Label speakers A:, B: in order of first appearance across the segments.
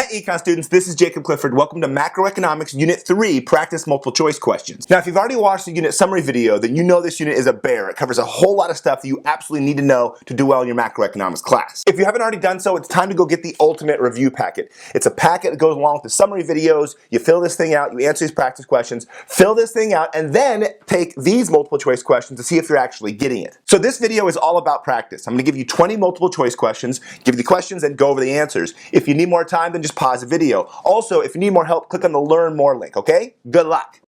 A: Hi Econ students, this is Jacob Clifford. Welcome to Macroeconomics Unit 3, Practice Multiple Choice Questions. Now if you've already watched the unit summary video, then you know this unit is a bear. It covers a whole lot of stuff that you absolutely need to know to do well in your macroeconomics class. If you haven't already done so, it's time to go get the ultimate review packet. It's a packet that goes along with the summary videos. You fill this thing out, you answer these practice questions, fill this thing out, and then take these multiple choice questions to see if you're actually getting it. So this video is all about practice. I'm going to give you 20 multiple choice questions, give you the questions, and go over the answers. If you need more time, then just pause the video. Also, if you need more help, click on the Learn More link, okay? Good luck.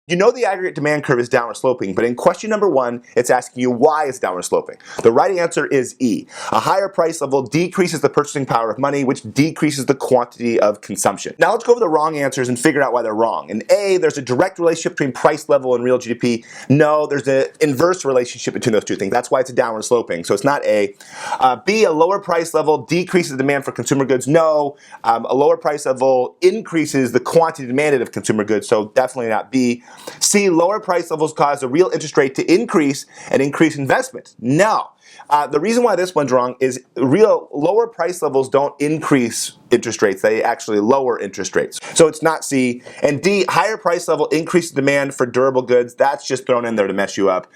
A: You know the aggregate demand curve is downward sloping, but in question number 1, it's asking you why it's downward sloping. The right answer is E. A higher price level decreases the purchasing power of money, which decreases the quantity of consumption. Now let's go over the wrong answers and figure out why they're wrong. In A, there's a direct relationship between price level and real GDP. No, there's an inverse relationship between those two things. That's why it's a downward sloping, so it's not A. B, a lower price level decreases the demand for consumer goods. No, a lower price level increases the quantity demanded of consumer goods, so definitely not B. C, lower price levels cause the real interest rate to increase and increase investment. No. The reason why this one's wrong is lower price levels don't increase interest rates, they actually lower interest rates. So it's not C. And D, higher price level increases demand for durable goods. That's just thrown in there to mess you up.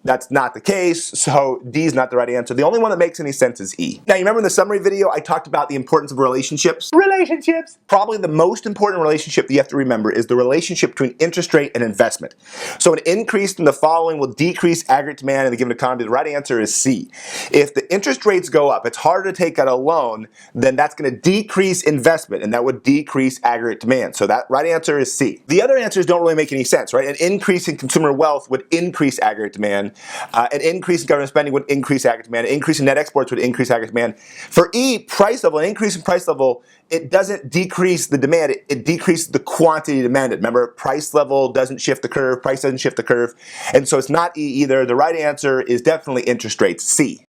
A: That's not the case, so D is not the right answer. The only one that makes any sense is E. Now, you remember in the summary video, I talked about the importance of relationships? Relationships! Probably the most important relationship that you have to remember is the relationship between interest rate and investment. So an increase in the following will decrease aggregate demand in the given economy. The right answer is C. If the interest rates go up, it's harder to take out a loan, then that's going to decrease investment, and that would decrease aggregate demand. So that right answer is C. The other answers don't really make any sense, right? An increase in consumer wealth would increase aggregate demand. An increase in government spending would increase aggregate demand. An increase in net exports would increase aggregate demand. For E, price level, an increase in price level, it doesn't decrease the demand, it decreases the quantity demanded. Remember, price level doesn't shift the curve, price doesn't shift the curve, and so it's not E either. The right answer is definitely interest rates, C.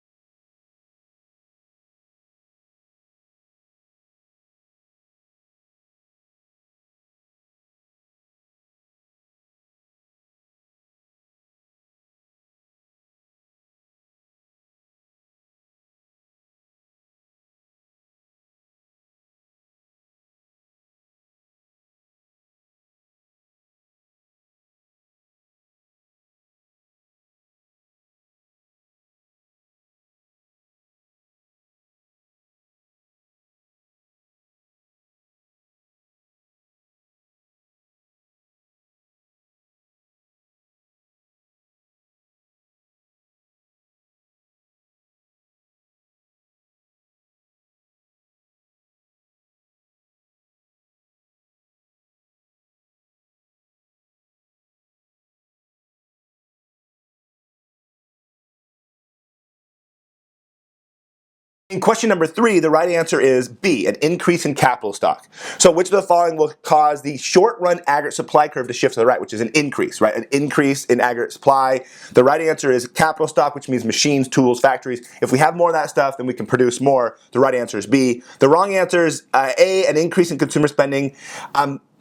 A: In question number 3, the right answer is B, an increase in capital stock. So which of the following will cause the short-run aggregate supply curve to shift to the right, which is an increase, right? An increase in aggregate supply. The right answer is capital stock, which means machines, tools, factories. If we have more of that stuff, then we can produce more. The right answer is B. The wrong answer is A, an increase in consumer spending.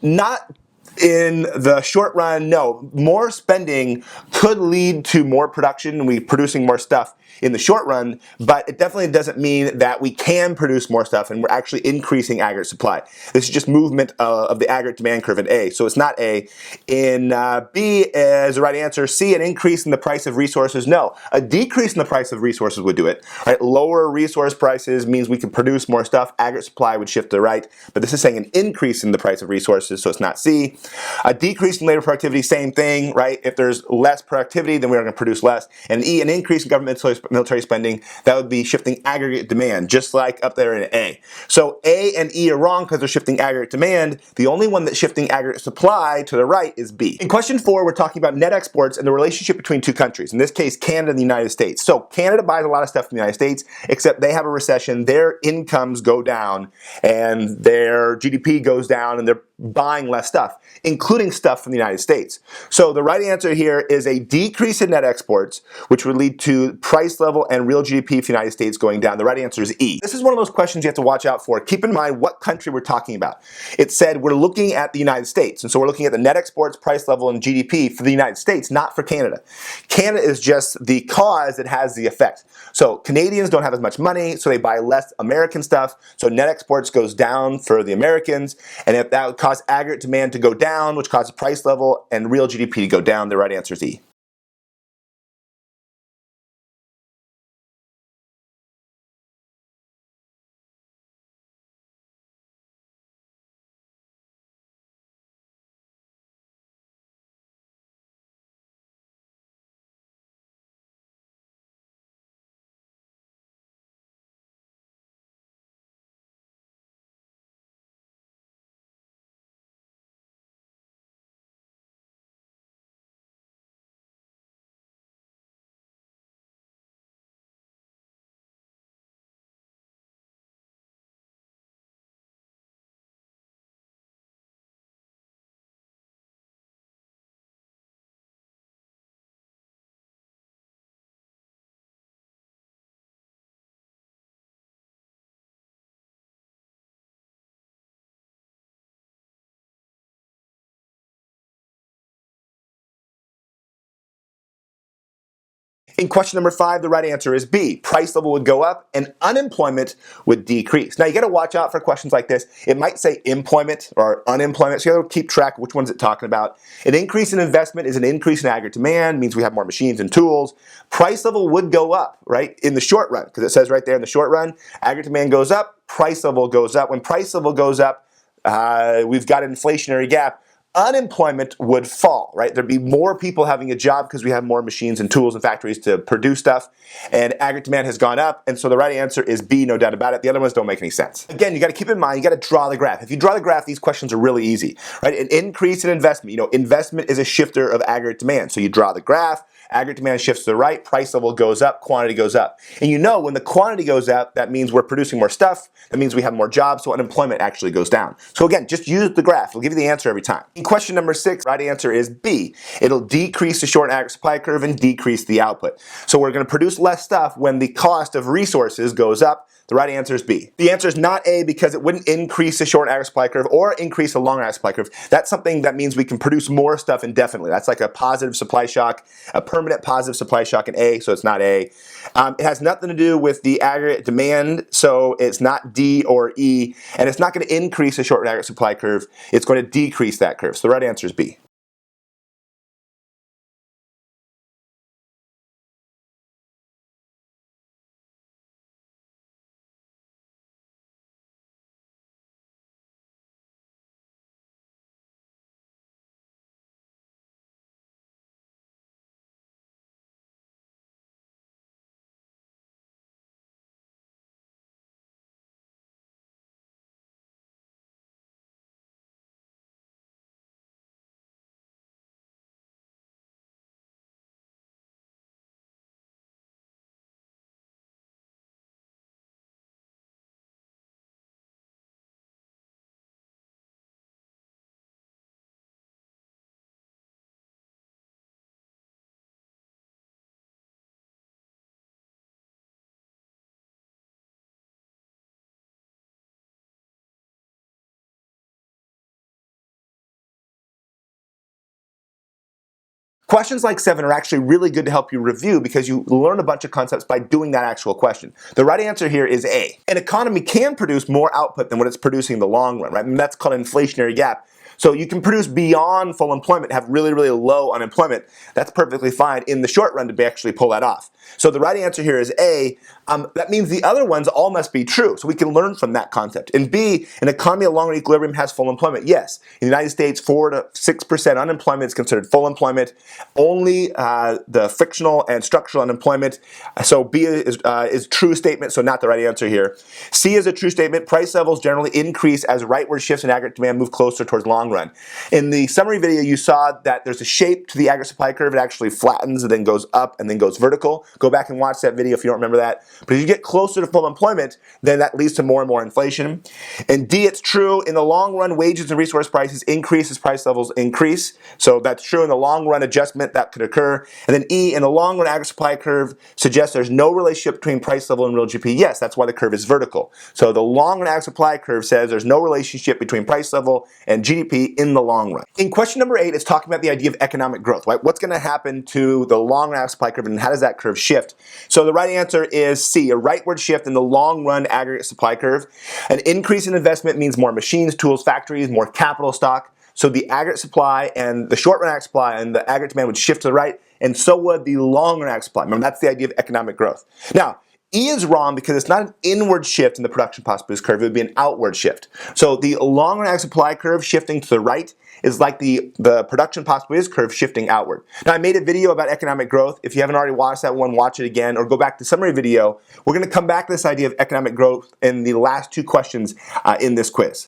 A: Not in the short run, no. More spending could lead to more production and we producing more stuff. in the short run, but it definitely doesn't mean that we can produce more stuff and we're actually increasing aggregate supply. This is just movement of the aggregate demand curve in A. So it's not A. In B is the right answer. C, an increase in the price of resources. No, a decrease in the price of resources would do it. Right? Lower resource prices means we can produce more stuff. Aggregate supply would shift to the right. But this is saying an increase in the price of resources, so it's not C. A decrease in labor productivity, same thing, right? If there's less productivity, then we're going to produce less. And E, an increase in government military spending, that would be shifting aggregate demand, just like up there in A. So A and E are wrong because they're shifting aggregate demand. The only one that's shifting aggregate supply to the right is B. In question 4, we're talking about net exports and the relationship between two countries. In this case, Canada and the United States. So Canada buys a lot of stuff from the United States, except they have a recession. Their incomes go down and their GDP goes down and they're buying less stuff, including stuff from the United States. So the right answer here is a decrease in net exports, which would lead to price level and real GDP for the United States going down. The right answer is E. This is one of those questions you have to watch out for. Keep in mind what country we're talking about. It said we're looking at the United States, and so we're looking at the net exports, price level, and GDP for the United States, not for Canada. Canada is just the cause that has the effect. So Canadians don't have as much money, so they buy less American stuff, so net exports goes down for the Americans, and if that would cause aggregate demand to go down, which causes price level and real GDP to go down, the right answer is E. In question number 5, the right answer is B. Price level would go up and unemployment would decrease. Now you got to watch out for questions like this. It might say employment or unemployment, so you got to keep track of which one's it talking about. An increase in investment is an increase in aggregate demand, means we have more machines and tools. Price level would go up, right, in the short run, because it says right there in the short run, aggregate demand goes up, price level goes up. When price level goes up, we've got an inflationary gap. Unemployment would fall, right? There'd be more people having a job because we have more machines and tools and factories to produce stuff, and aggregate demand has gone up, and so the right answer is B, no doubt about it. The other ones don't make any sense. Again, you got to keep in mind, you got to draw the graph. If you draw the graph, these questions are really easy, right? An increase in investment, investment is a shifter of aggregate demand. So you draw the graph, aggregate demand shifts to the right, price level goes up, quantity goes up. And when the quantity goes up, that means we're producing more stuff, that means we have more jobs, so unemployment actually goes down. So again, just use the graph. It'll give you the answer every time. In question number 6, right answer is B. It'll decrease the short aggregate supply curve and decrease the output. So we're going to produce less stuff when the cost of resources goes up. The right answer is B. The answer is not A because it wouldn't increase the short aggregate supply curve or increase the long aggregate supply curve. That's something that means we can produce more stuff indefinitely. That's like a positive supply shock, a permanent positive supply shock in A, so it's not A. It has nothing to do with the aggregate demand, so it's not D or E, and it's not going to increase the short aggregate supply curve. It's going to decrease that curve. So the right answer is B. Questions like 7 are actually really good to help you review because you learn a bunch of concepts by doing that actual question. The right answer here is A. An economy can produce more output than what it's producing in the long run, right? And that's called an inflationary gap. So you can produce beyond full employment, have really, really low unemployment. That's perfectly fine in the short run to actually pull that off. So the right answer here is A. That means the other ones all must be true. So we can learn from that concept. And B, an economy along an equilibrium has full employment. Yes, in the United States, 4 to 6% unemployment is considered full employment. Only the frictional and structural unemployment. So B is true statement, so not the right answer here. C is a true statement. Price levels generally increase as rightward shifts in aggregate demand move closer towards long run. In the summary video, you saw that there's a shape to the aggregate supply curve. It actually flattens and then goes up and then goes vertical. Go back and watch that video if you don't remember that. But as you get closer to full employment, then that leads to more and more inflation. And D, it's true. In the long run, wages and resource prices increase as price levels increase. So that's true in the long run adjustment that could occur. And then E, in the long run aggregate supply curve suggests there's no relationship between price level and real GDP. Yes, that's why the curve is vertical. So the long run aggregate supply curve says there's no relationship between price level and GDP in the long run. In question number 8, it's talking about the idea of economic growth, right? What's going to happen to the long run aggregate supply curve and how does that curve shift? So the right answer is C, a rightward shift in the long run aggregate supply curve. An increase in investment means more machines, tools, factories, more capital stock. So the aggregate supply and the short run aggregate supply and the aggregate demand would shift to the right, and so would the long run aggregate supply. Remember, that's the idea of economic growth. Now, E is wrong because it's not an inward shift in the production possibilities curve, it would be an outward shift. So the long run aggregate supply curve shifting to the right is like the production possibilities curve shifting outward. Now, I made a video about economic growth. If you haven't already watched that one, watch it again or go back to the summary video. We're going to come back to this idea of economic growth in the last 2 questions in this quiz.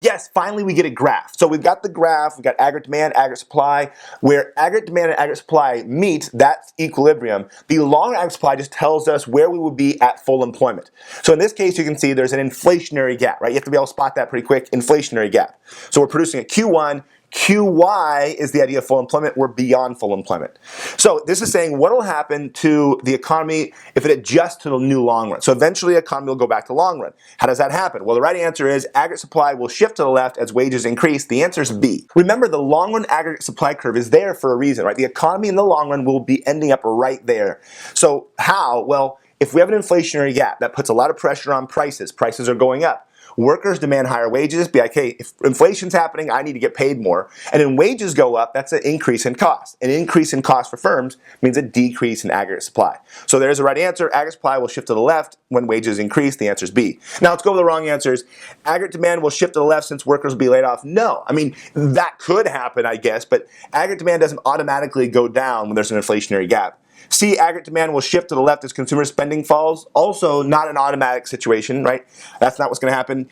A: Yes, finally we get a graph. So we've got the graph, we've got aggregate demand, aggregate supply. Where aggregate demand and aggregate supply meet, that's equilibrium. The long aggregate supply just tells us where we would be at full employment. So in this case, you can see there's an inflationary gap, right? You have to be able to spot that pretty quick, inflationary gap. So we're producing a Q1, QY is the idea of full employment. We're beyond full employment. So this is saying what will happen to the economy if it adjusts to the new long run. So eventually the economy will go back to long run. How does that happen? Well, the right answer is aggregate supply will shift to the left as wages increase. The answer is B. Remember, the long run aggregate supply curve is there for a reason, right? The economy in the long run will be ending up right there. So how? Well, if we have an inflationary gap, that puts a lot of pressure on prices. Prices are going up. Workers demand higher wages, be like, hey, if inflation's happening, I need to get paid more. And then wages go up, that's an increase in cost. An increase in cost for firms means a decrease in aggregate supply. So there's the right answer. Aggregate supply will shift to the left when wages increase. The answer is B. Now let's go with the wrong answers. Aggregate demand will shift to the left since workers will be laid off. No, I mean, that could happen, I guess, but aggregate demand doesn't automatically go down when there's an inflationary gap. C, aggregate demand will shift to the left as consumer spending falls. Also, not an automatic situation, right? That's not what's going to happen.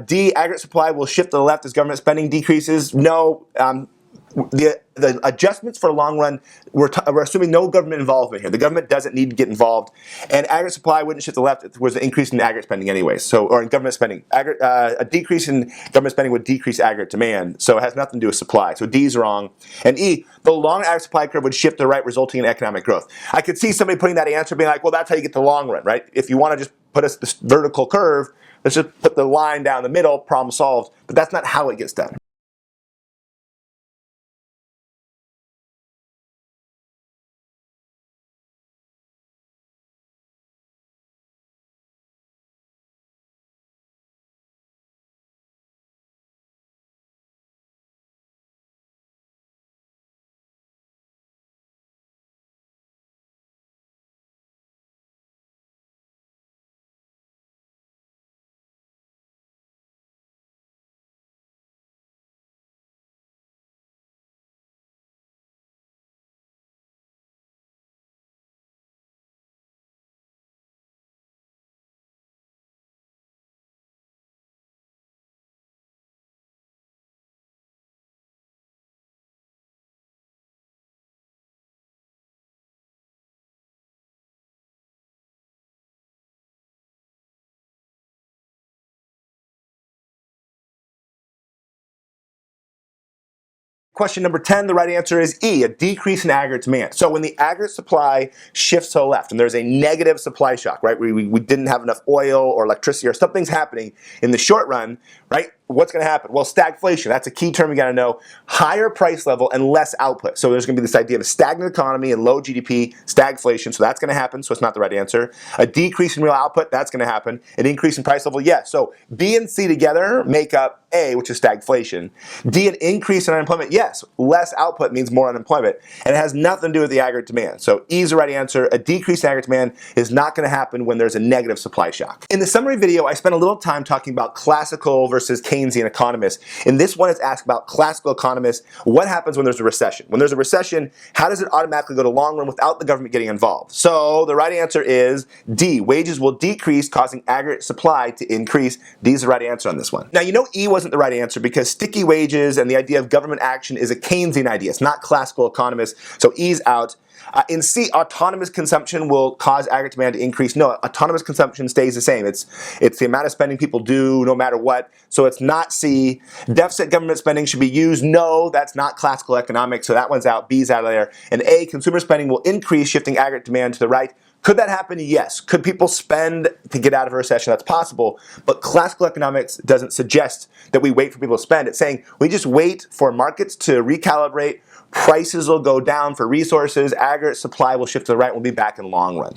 A: D, aggregate supply will shift to the left as government spending decreases. No, the adjustments for long run, we're assuming no government involvement here. The government doesn't need to get involved. And aggregate supply wouldn't shift to the left if there was an increase in aggregate spending anyway. So, or in government spending. A decrease in government spending would decrease aggregate demand. So it has nothing to do with supply. So D is wrong. And E, the long aggregate supply curve would shift to the right, resulting in economic growth. I could see somebody putting that answer being like, well, that's how you get the long run, right? If you want to just put this vertical curve, let's just put the line down the middle, problem solved. But that's not how it gets done. Question number 10, the right answer is E, a decrease in aggregate demand. So when the aggregate supply shifts to the left and there's a negative supply shock, right, we didn't have enough oil or electricity or something's happening in the short run, right, what's going to happen? Well, stagflation, that's a key term you got to know. Higher price level and less output. So there's going to be this idea of a stagnant economy and low GDP, stagflation, so that's going to happen, so it's not the right answer. A decrease in real output, that's going to happen. An increase in price level, yes. So B and C together make up A, which is stagflation. D, an increase in unemployment, yes. Less output means more unemployment, and it has nothing to do with the aggregate demand. So E is the right answer. A decrease in aggregate demand is not going to happen when there's a negative supply shock. In the summary video, I spent a little time talking about classical versus Keynesian economists. In this one, it's asked about classical economists, what happens when there's a recession? When there's a recession, how does it automatically go to long run without the government getting involved? So the right answer is D, wages will decrease, causing aggregate supply to increase. D is the right answer on this one. Now, you know E wasn't the right answer because sticky wages and the idea of government action is a Keynesian idea. It's not classical economists, so E's out. In C, autonomous consumption will cause aggregate demand to increase. No, autonomous consumption stays the same. It's the amount of spending people do no matter what. So it's not C. Deficit government spending should be used. No, that's not classical economics. So that one's out. B's out of there. And A, consumer spending will increase, shifting aggregate demand to the right. Could that happen? Yes. Could people spend to get out of a recession? That's possible. But classical economics doesn't suggest that we wait for people to spend. It's saying we just wait for markets to recalibrate. Prices will go down for resources. Aggregate supply will shift to the right. We'll be back in long run.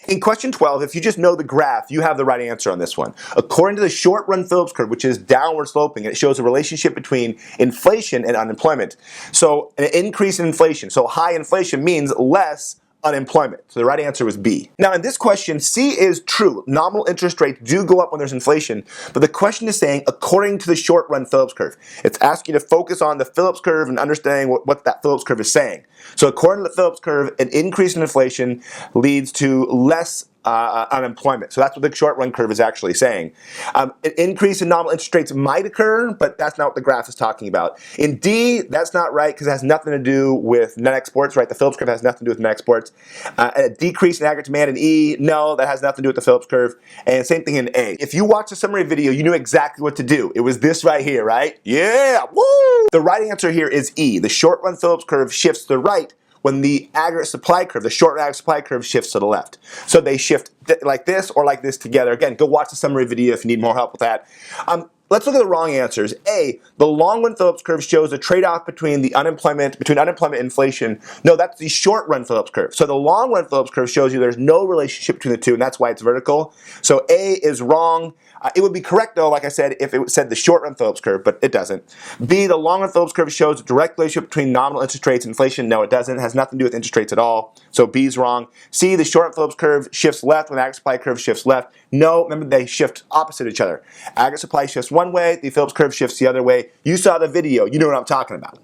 A: In question 12, if you just know the graph, you have the right answer on this one. According to the short-run Phillips curve, which is downward sloping, it shows a relationship between inflation and unemployment. So an increase in inflation, so high inflation means less unemployment. So the right answer was B. Now in this question, C is true. Nominal interest rates do go up when there's inflation, but the question is saying according to the short-run Phillips curve. It's asking you to focus on the Phillips curve and understanding what that Phillips curve is saying. So according to the Phillips curve, an increase in inflation leads to less unemployment. So that's what the short run curve is actually saying. An increase in nominal interest rates might occur, but that's not what the graph is talking about. In D, that's not right because it has nothing to do with net exports, right? The Phillips curve has nothing to do with net exports. A decrease in aggregate demand in E, no, that has nothing to do with the Phillips curve. And same thing in A. If you watched the summary video, you knew exactly what to do. It was this right here, right? Yeah, woo! The right answer here is E. The short run Phillips curve shifts to the right when the aggregate supply curve, the short aggregate supply curve shifts to the left. So they shift like this or like this together. Again, go watch the summary video if you need more help with that. Let's look at the wrong answers. A, the long run Phillips curve shows a trade-off between unemployment and inflation. No, that's the short run Phillips curve. So the long run Phillips curve shows you there's no relationship between the two, and that's why it's vertical. So A is wrong. It would be correct, though, like I said, if it said the short-run Phillips curve, but it doesn't. B, the long-run Phillips curve shows a direct relationship between nominal interest rates and inflation. No, it doesn't. It has nothing to do with interest rates at all. So B is wrong. C, the short-run Phillips curve shifts left when the aggregate supply curve shifts left. No, remember, they shift opposite each other. Aggregate supply shifts one way, the Phillips curve shifts the other way. You saw the video. You know what I'm talking about.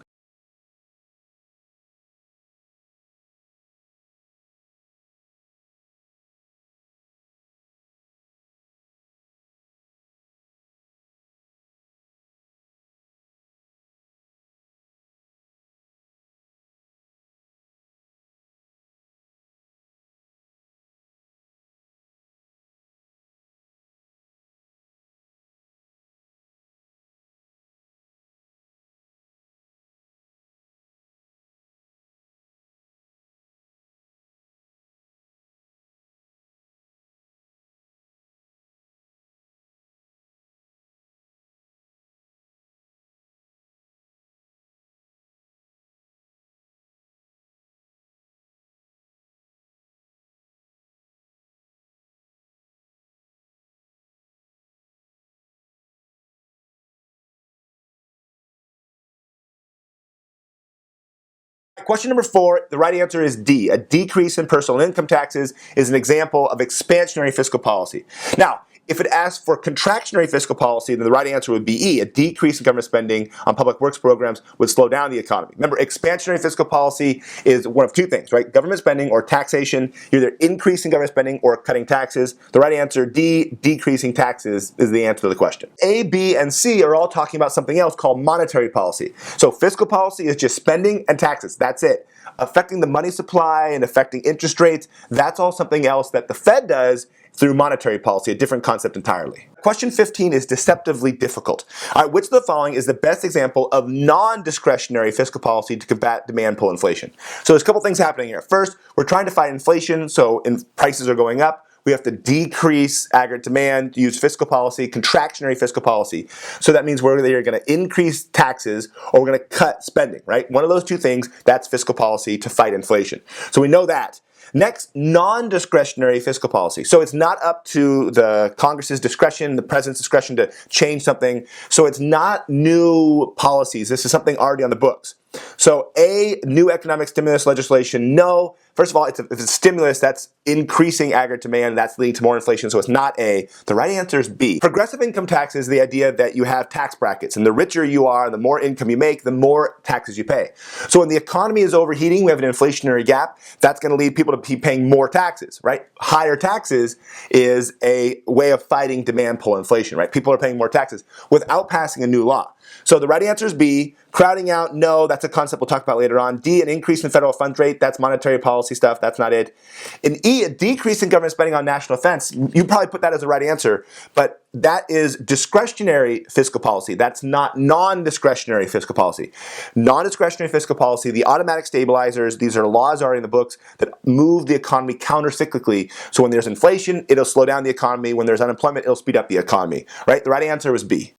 A: Question number 4, the right answer is D. A decrease in personal income taxes is an example of expansionary fiscal policy. Now, if it asks for contractionary fiscal policy, then the right answer would be E. A decrease in government spending on public works programs would slow down the economy. Remember, expansionary fiscal policy is one of two things, right? Government spending or taxation, either increasing government spending or cutting taxes. The right answer, D, decreasing taxes, is the answer to the question. A, B, and C are all talking about something else called monetary policy. So fiscal policy is just spending and taxes. That's it. Affecting the money supply and affecting interest rates, that's all something else that the Fed does through monetary policy, a different concept entirely. Question 15 is deceptively difficult. All right, which of the following is the best example of non-discretionary fiscal policy to combat demand pull inflation? So there's a couple things happening here. First, we're trying to fight inflation, so prices are going up. We have to decrease aggregate demand, use fiscal policy, contractionary fiscal policy. So that means we're either going to increase taxes or we're going to cut spending, right? One of those two things, that's fiscal policy to fight inflation. So we know that. Next, non-discretionary fiscal policy. So it's not up to the Congress's discretion, the president's discretion to change something. So it's not new policies. This is something already on the books. So A, new economic stimulus legislation, no. First of all, if it's a stimulus, that's increasing aggregate demand, that's leading to more inflation, so it's not A. The right answer is B. Progressive income tax is the idea that you have tax brackets, and the richer you are, the more income you make, the more taxes you pay. So when the economy is overheating, we have an inflationary gap, that's going to lead people to be paying more taxes, right? Higher taxes is a way of fighting demand pull inflation, right? People are paying more taxes without passing a new law. So the right answer is B. Crowding out, no, that's a concept we'll talk about later on. D, an increase in federal funds rate, that's monetary policy stuff, that's not it. And E, a decrease in government spending on national defense, you probably put that as the right answer, but that is discretionary fiscal policy. That's not non-discretionary fiscal policy. Non-discretionary fiscal policy, the automatic stabilizers, these are laws already in the books that move the economy counter-cyclically. So when there's inflation, it'll slow down the economy. When there's unemployment, it'll speed up the economy, right? The right answer was B.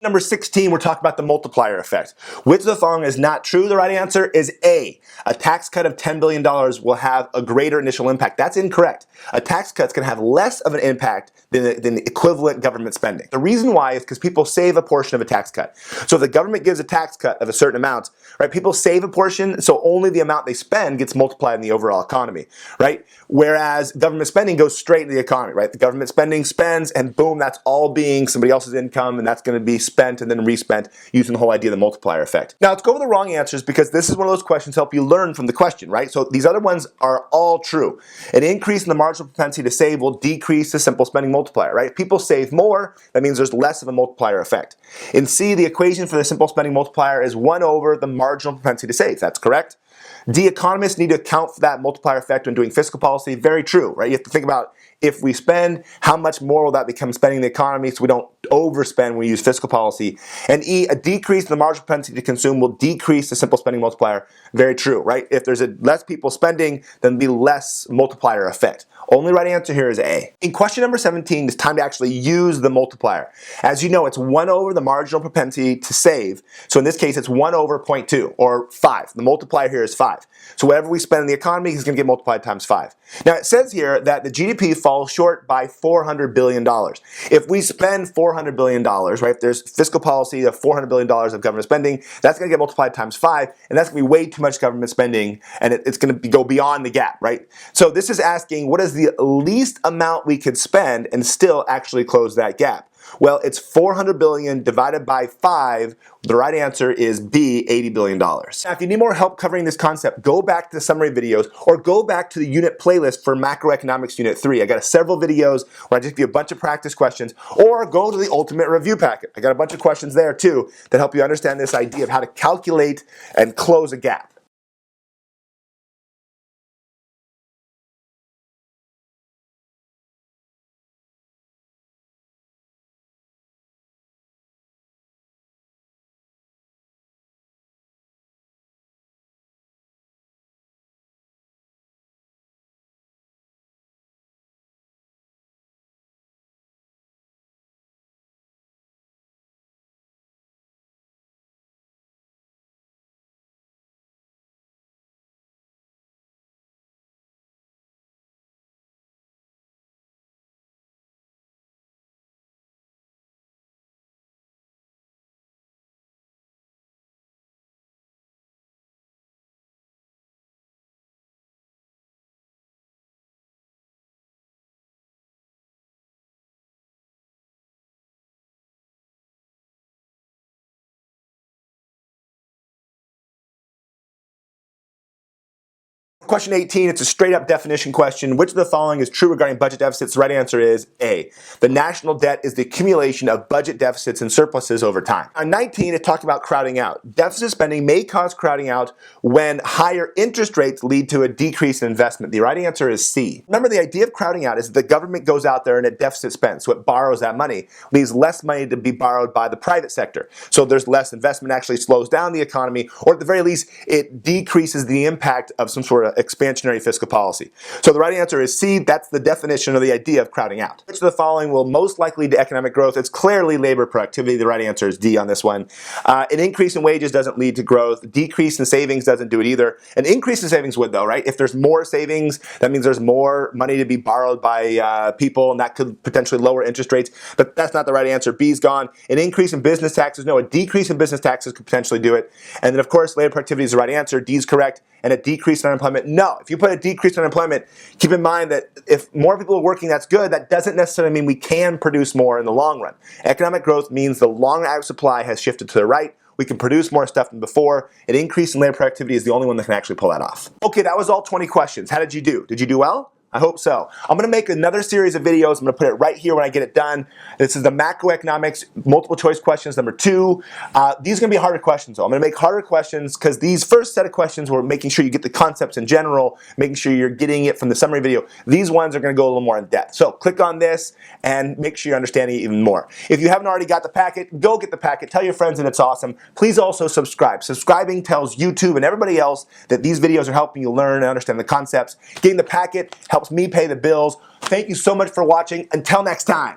A: Number 16, we're talking about the multiplier effect. Which of the following is not true? The right answer is A. A tax cut of $10 billion will have a greater initial impact. That's incorrect. A tax cut's going to have less of an impact than the equivalent government spending. The reason why is because people save a portion of a tax cut. So if the government gives a tax cut of a certain amount, right, people save a portion, so only the amount they spend gets multiplied in the overall economy, right? Whereas government spending goes straight into the economy, right? The government spending spends, and boom, that's all being somebody else's income, and that's going to be spent and then respent using the whole idea of the multiplier effect. Now, let's go over the wrong answers because this is one of those questions to help you learn from the question, right? So these other ones are all true. An increase in the marginal propensity to save will decrease the simple spending multiplier, right? If people save more, that means there's less of a multiplier effect. In C, the equation for the simple spending multiplier is 1 over the marginal propensity to save. That's correct. D, economists need to account for that multiplier effect when doing fiscal policy. Very true, right? You have to think about if we spend, how much more will that become spending in the economy so we don't overspend when we use fiscal policy. And E, a decrease in the marginal propensity to consume will decrease the simple spending multiplier. Very true, right? If there's less people spending, then there'll be less multiplier effect. Only right answer here is A. In question number 17, it's time to actually use the multiplier. As you know, it's 1 over the marginal propensity to save. So in this case, it's 1 over 0.2, or 5. The multiplier here is 5. So whatever we spend in the economy is going to get multiplied times 5. Now it says here that the GDP falls short by $400 billion. If we spend $400 billion, right, if there's fiscal policy of $400 billion of government spending, that's going to get multiplied times 5, and that's going to be way too much government spending, and it's going to go beyond the gap, right? So this is asking, what is the least amount we could spend and still actually close that gap? Well, it's 400 billion divided by 5. The right answer is B, $80 billion. Now, if you need more help covering this concept, go back to the summary videos or go back to the unit playlist for Macroeconomics Unit 3. I got several videos where I just give you a bunch of practice questions, or go to the ultimate review packet. I got a bunch of questions there too that help you understand this idea of how to calculate and close a gap. Question 18, it's a straight up definition question. Which of the following is true regarding budget deficits? The right answer is A. The national debt is the accumulation of budget deficits and surpluses over time. On 19, it talked about crowding out. Deficit spending may cause crowding out when higher interest rates lead to a decrease in investment. The right answer is C. Remember, the idea of crowding out is that the government goes out there and it deficit spends, so it borrows that money, leaves less money to be borrowed by the private sector. So there's less investment, actually slows down the economy, or at the very least, it decreases the impact of some sort of expansionary fiscal policy. So the right answer is C. That's the definition of the idea of crowding out. Which of the following will most likely lead to economic growth? It's clearly labor productivity. The right answer is D on this one. An increase in wages doesn't lead to growth. Decrease in savings doesn't do it either. An increase in savings would, though, right? If there's more savings, that means there's more money to be borrowed by people, and that could potentially lower interest rates. But that's not the right answer. B's gone. An increase in business taxes, no. A decrease in business taxes could potentially do it. And then, of course, labor productivity is the right answer. D's correct. And a decrease in unemployment, no. If you put a decrease in unemployment, keep in mind that if more people are working, that's good. That doesn't necessarily mean we can produce more in the long run. Economic growth means the long average supply has shifted to the right. We can produce more stuff than before. An increase in labor productivity is the only one that can actually pull that off. Okay, that was all 20 questions. How did you do? Did you do well? I hope so. I'm going to make another series of videos. I'm going to put it right here when I get it done. This is the macroeconomics multiple choice questions number 2. These are going to be harder questions though. I'm going to make harder questions because these first set of questions were making sure you get the concepts in general, making sure you're getting it from the summary video. These ones are going to go a little more in depth. So click on this and make sure you're understanding it even more. If you haven't already got the packet, go get the packet. Tell your friends that it's awesome. Please also subscribe. Subscribing tells YouTube and everybody else that these videos are helping you learn and understand the concepts. Getting the packet helps me pay the bills. Thank you so much for watching. Until next time.